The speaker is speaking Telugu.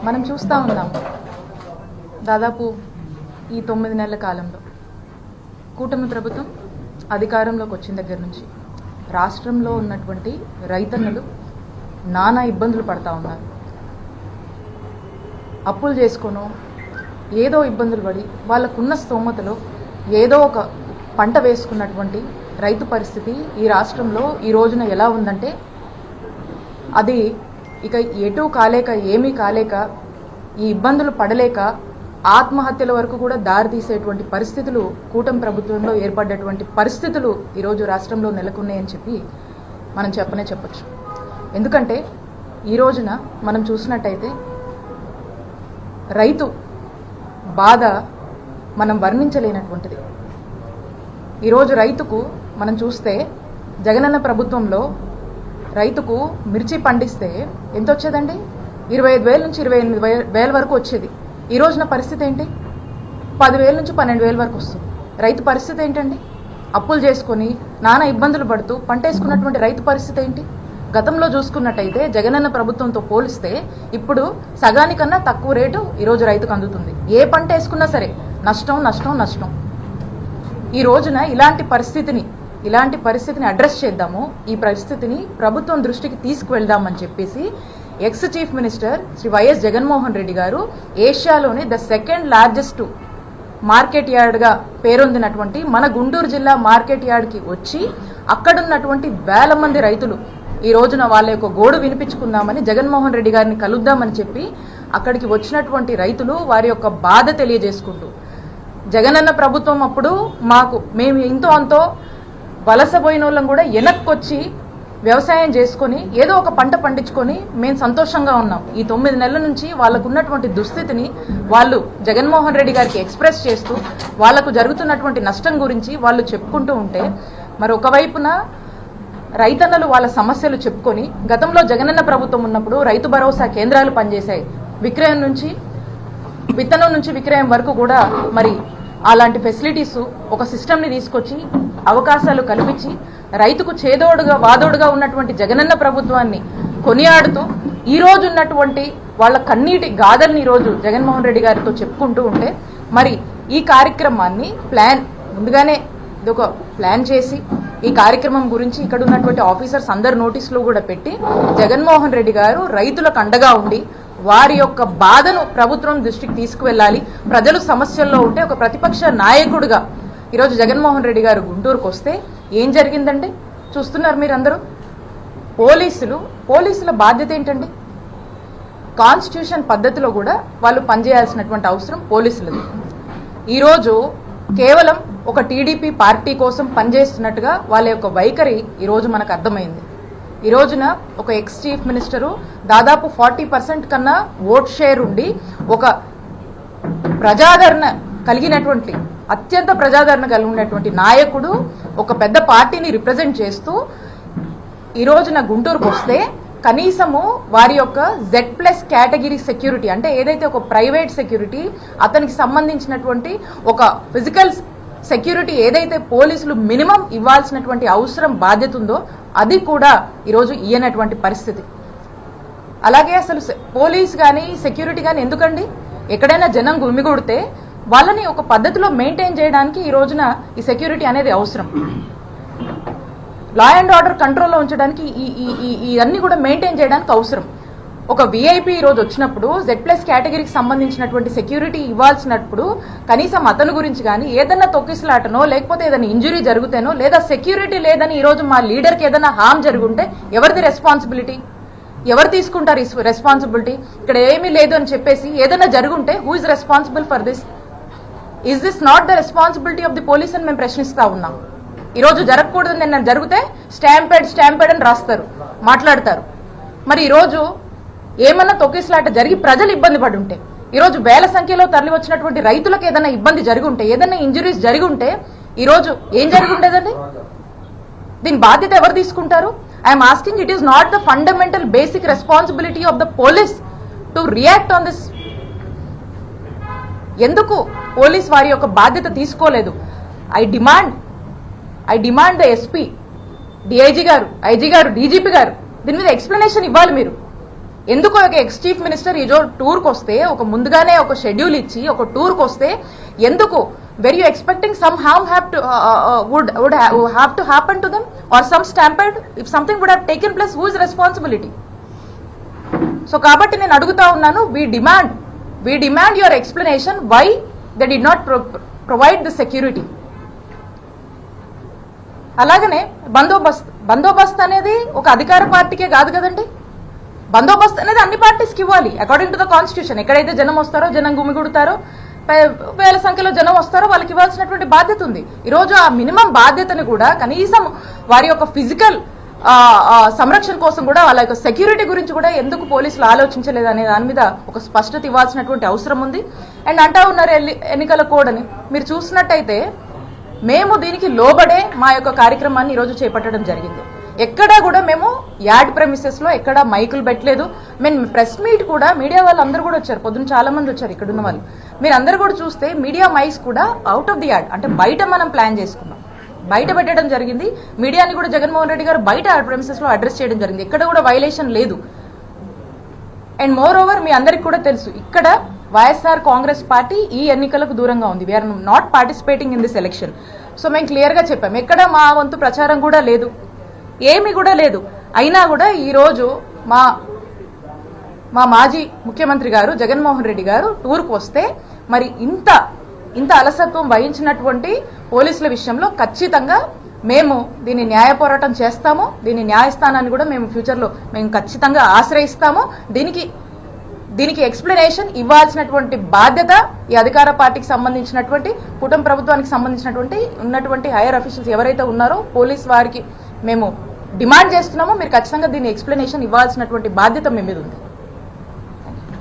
మనం చూస్తూ ఉన్నాం దాదాపు ఈ 9 నెలల కాలంలో కూటమి ప్రభుత్వం అధికారంలోకి వచ్చిన దగ్గర నుంచి రాష్ట్రంలో ఉన్నటువంటి రైతన్నలు నానా ఇబ్బందులు పడతా ఉన్నారు. అప్పులు చేసుకోను ఏదో ఇబ్బందులు పడి వాళ్ళకున్న స్తోమతలో ఏదో ఒక పంట వేసుకున్నటువంటి రైతు పరిస్థితి ఈ రాష్ట్రంలో ఈ రోజున ఎలా ఉందంటే అది ఇక ఎటూ కాలేక ఏమీ కాలేక ఈ ఇబ్బందులు పడలేక ఆత్మహత్యల వరకు కూడా దారితీసేటువంటి పరిస్థితులు కూటమి ప్రభుత్వంలో ఏర్పడ్డటువంటి పరిస్థితులు ఈరోజు రాష్ట్రంలో నెలకొన్నాయని చెప్పి మనం చెప్పొచ్చు. ఎందుకంటే ఈ రోజున మనం చూసినట్టయితే రైతు బాధ మనం వర్ణించలేనటువంటిది. ఈరోజు రైతుకు మనం చూస్తే జగనన్న ప్రభుత్వంలో రైతుకు మిర్చి పండిస్తే ఎంత వచ్చేదండి? 25,000 నుంచి 28,000 వరకు వచ్చేది. ఈ రోజున పరిస్థితి ఏంటి? 10,000 నుంచి 12,000 వరకు వస్తుంది. రైతు పరిస్థితి ఏంటండి? అప్పులు చేసుకొని నానా ఇబ్బందులు పడుతూ పంట వేసుకున్నటువంటి రైతు పరిస్థితి ఏంటి? గతంలో చూసుకున్నట్టయితే జగనన్న ప్రభుత్వంతో పోలిస్తే ఇప్పుడు సగానికన్నా తక్కువ రేటు ఈరోజు రైతుకు అందుతుంది. ఏ పంట వేసుకున్నా సరే నష్టం నష్టం నష్టం. ఈ రోజున ఇలాంటి పరిస్థితిని అడ్రస్ చేద్దాము, ఈ పరిస్థితిని ప్రభుత్వం దృష్టికి తీసుకువెళ్దామని చెప్పేసి ex chief minister Shri YS Jaganmohan Reddy గారు ఏషియాలోని ద సెకండ్ లార్జెస్ట్ మార్కెట్ యార్డ్గా పేరొందినటువంటి మన గుంటూరు జిల్లా మార్కెట్ యార్డ్కి వచ్చి అక్కడున్నటువంటి వేల మంది రైతులు ఈ రోజున వాళ్ళ యొక్క గోడు వినిపించుకుందామని జగన్మోహన్ రెడ్డి గారిని కలుద్దామని చెప్పి అక్కడికి వచ్చినటువంటి రైతులు వారి యొక్క బాధ తెలియజేసుకుంటూ జగనన్న ప్రభుత్వం అప్పుడు మేము ఇంతో అంతో వలసపోయిన వాళ్ళం కూడా వెనక్కొచ్చి వ్యవసాయం చేసుకొని ఏదో ఒక పంట పండించుకొని మేము సంతోషంగా ఉన్నాం. ఈ 9 నెలల నుంచి వాళ్ళకు ఉన్నటువంటి దుస్థితిని వాళ్ళు జగన్మోహన్ రెడ్డి గారికి ఎక్స్ప్రెస్ చేస్తూ వాళ్లకు జరుగుతున్నటువంటి నష్టం గురించి వాళ్ళు చెప్పుకుంటూ ఉంటే మరి ఒకవైపున రైతన్నలు వాళ్ళ సమస్యలు చెప్పుకొని గతంలో జగనన్న ప్రభుత్వం ఉన్నప్పుడు రైతు భరోసా కేంద్రాలు పనిచేశాయి. విక్రయం నుంచి విత్తనం నుంచి విక్రయం వరకు కూడా మరి అలాంటి ఫెసిలిటీస్ ఒక సిస్టమ్ని తీసుకొచ్చి అవకాశాలు కల్పించి రైతుకు చేదోడుగా వాదోడుగా ఉన్నటువంటి జగనన్న ప్రభుత్వాన్ని కొనియాడుతూ ఈ రోజు ఉన్నటువంటి వాళ్ళ కన్నీటి గాథల్ని ఈరోజు జగన్మోహన్ రెడ్డి గారితో చెప్పుకుంటూ ఉంటే మరి ఈ కార్యక్రమాన్ని ముందుగానే ఇదొక ప్లాన్ చేసి ఈ కార్యక్రమం గురించి ఇక్కడ ఉన్నటువంటి ఆఫీసర్స్ అందరు నోటీసులు కూడా పెట్టి జగన్మోహన్ రెడ్డి గారు రైతులకు అండగా ఉండి వారి యొక్క బాధను ప్రభుత్వం దృష్టికి తీసుకువెళ్ళాలి, ప్రజలు సమస్యల్లో ఉంటే ఒక ప్రతిపక్ష నాయకుడిగా ఈరోజు జగన్మోహన్ రెడ్డి గారు గుంటూరుకు వస్తే ఏం జరిగిందంటే చూస్తున్నారు మీరందరూ. పోలీసుల బాధ్యత ఏంటండి? కాన్స్టిట్యూషన్ పద్ధతిలో కూడా వాళ్ళు పనిచేయాల్సినటువంటి అవసరం పోలీసులది. ఈరోజు కేవలం ఒక టీడీపీ పార్టీ కోసం పనిచేస్తున్నట్టుగా వాళ్ళ యొక్క వైఖరి ఈరోజు మనకు అర్థమైంది. ఈ రోజున ఒక ఎక్స్ చీఫ్ మినిస్టరు దాదాపు 40% కన్నా ఓట్ షేర్ ఉండి ఒక ప్రజాదరణ కలిగినటువంటి అత్యంత ప్రజాదరణ కలిగినటువంటి నాయకుడు ఒక పెద్ద పార్టీని రిప్రజెంట్ చేస్తూ ఈ రోజున గుంటూరుకు వస్తే కనీసము వారి యొక్క Z+ కేటగిరీ సెక్యూరిటీ అంటే ఏదైతే ఒక ప్రైవేట్ సెక్యూరిటీ అతనికి సంబంధించినటువంటి ఒక ఫిజికల్ సెక్యూరిటీ ఏదైతే పోలీసులు మినిమం ఇవ్వాల్సినటువంటి అవసరం బాధ్యత ఉందో అది కూడా ఈరోజు ఇయ్యనటువంటి పరిస్థితి. అలాగే అసలు పోలీస్ కానీ సెక్యూరిటీ కానీ ఎందుకండి? ఎక్కడైనా జనం గుమిగూడితే వాళ్ళని ఒక పద్ధతిలో మెయింటైన్ చేయడానికి ఈ రోజున ఈ సెక్యూరిటీ అనేది అవసరం. లా అండ్ ఆర్డర్ కంట్రోల్లో ఉంచడానికి ఇవన్నీ కూడా మెయింటైన్ చేయడానికి అవసరం. ఒక విఐపి ఈరోజు వచ్చినప్పుడు Z+ కేటగిరీకి సంబంధించినటువంటి సెక్యూరిటీ ఇవ్వాల్సినప్పుడు కనీసం అతని గురించి కానీ ఏదన్నా తొక్కిసలాటనో లేకపోతే ఏదైనా ఇంజురీ జరుగుతేనో లేదా సెక్యూరిటీ లేదని ఈరోజు మా లీడర్కి ఏదైనా హామ్ జరుగుంటే ఎవరిది రెస్పాన్సిబిలిటీ? ఎవరు తీసుకుంటారు ఈ రెస్పాన్సిబిలిటీ? ఇక్కడ ఏమీ లేదు అని చెప్పేసి ఏదైనా జరుగుంటే who is responsible for this? Is this not the responsibility of the police అని మేము ప్రశ్నిస్తా ఉన్నాం. ఈరోజు జరగకూడదు నిన్న జరిగితే స్టాంపేడ్ అని రాస్తారు, మాట్లాడతారు. మరి ఈరోజు ఏమన్నా తొక్కిసలాట జరిగి ప్రజలు ఇబ్బంది పడి ఉంటే ఈరోజు వేల సంఖ్యలో తరలి వచ్చినటువంటి రైతులకు ఏదైనా ఇబ్బంది జరిగి ఉంటే ఏదైనా ఇంజురీస్ జరిగి ఉంటే ఈరోజు ఏం జరిగి ఉండేదండి? దీని బాధ్యత ఎవరు తీసుకుంటారు? I'm asking, it is not the fundamental basic responsibility of the police to react on this? ఎందుకు పోలీస్ వారి యొక్క బాధ్యత తీసుకోలేదు? I demand the SP, DIG గారు, ఐజీ గారు, డీజీపీ గారు, దీని మీద ఎక్స్ప్లెనేషన్ ఇవ్వాలి మీరు. ఎందుకు ఒక ఎక్స్ చీఫ్ మినిస్టర్ ఈరోజు టూర్కి వస్తే, ఒక ముందుగానే ఒక షెడ్యూల్ ఇచ్చి ఒక టూర్కి వస్తే ఎందుకు where you expecting some harm would have to happen to them or some stampede if something would have taken place, who is responsibility? So కాబట్టి నేను అడుగుతా ఉన్నాను, we demand your explanation why they did not provide the security. అలాగనే బందోబస్తు అనేది ఒక అధికార పార్టీకే కాదు కదండి. బందోబస్తు అనేది అన్ని పార్టీస్కి ఇవ్వాలి అకార్డింగ్ టు ద కాన్స్టిట్యూషన్. ఎక్కడైతే జనం వస్తారో, జనం గుమిగుడతారో, వేల సంఖ్యలో జనం వస్తారో వాళ్ళకి ఇవ్వాల్సినటువంటి బాధ్యత ఉంది. ఈరోజు ఆ మినిమం బాధ్యతను కూడా కనీసం వారి యొక్క ఫిజికల్ సంరక్షణ కోసం కూడా, వాళ్ళ యొక్క సెక్యూరిటీ గురించి కూడా ఎందుకు పోలీసులు ఆలోచించలేదు అనే దాని మీద ఒక స్పష్టత ఇవ్వాల్సినటువంటి అవసరం ఉంది. అండ్ అంటా ఉన్నారు ఎన్నికల కోడ్ అని. మీరు చూసినట్టయితే మేము దీనికి లోబడే మా యొక్క కార్యక్రమాన్ని ఈరోజు చేపట్టడం జరిగింది. ఎక్కడా కూడా మేము యాడ్ ప్రెమిసెస్లో ఎక్కడా మైకులు పెట్టలేదు. మేము ప్రెస్ మీట్ కూడా, మీడియా వాళ్ళు అందరూ కూడా వచ్చారు, పొద్దున్న చాలా మంది వచ్చారు ఇక్కడున్న వాళ్ళు. మీరు అందరు కూడా చూస్తే మీడియా మైక్స్ కూడా అవుట్ ఆఫ్ ది యాడ్, అంటే బయట మనం ప్లాన్ చేసుకున్నాం, బయట పెట్టడం జరిగింది. మీడియాని కూడా జగన్మోహన్ రెడ్డి గారు బయట యాడ్ ప్రెమిసెస్లో అడ్రస్ చేయడం జరిగింది. ఎక్కడ కూడా వైలేషన్ లేదు. అండ్ మోర్ ఓవర్ మీ అందరికి కూడా తెలుసు, ఇక్కడ వైఎస్ఆర్ కాంగ్రెస్ పార్టీ ఈ ఎన్నికలకు దూరంగా ఉంది. We are not participating in this election. So మేము క్లియర్గా చెప్పాం, ఎక్కడ మా వంతు ప్రచారం కూడా లేదు, ఏమీ కూడా లేదు. అయినా కూడా ఈరోజు మా మాజీ ముఖ్యమంత్రి గారు జగన్మోహన్ రెడ్డి గారు టూర్కు వస్తే మరి ఇంత అలసత్వం వహించినటువంటి పోలీసుల విషయంలో ఖచ్చితంగా మేము దీన్ని న్యాయ పోరాటం చేస్తాము. దీని న్యాయస్థానాన్ని కూడా మేము ఫ్యూచర్లో మేము ఖచ్చితంగా ఆశ్రయిస్తాము. దీనికి ఎక్స్ప్లెనేషన్ ఇవ్వాల్సినటువంటి బాధ్యత ఈ అధికార పార్టీకి సంబంధించినటువంటి, కూటమి ప్రభుత్వానికి సంబంధించినటువంటి హైయర్ అఫీషియల్స్ ఎవరైతే ఉన్నారో పోలీస్ వారికి మేము డిమాండ్ చేస్తున్నామో మీరు ఖచ్చితంగా దీని ఎక్స్ప్లెనేషన్ ఇవ్వాల్సినటువంటి బాధ్యత మీ మీద ఉంది.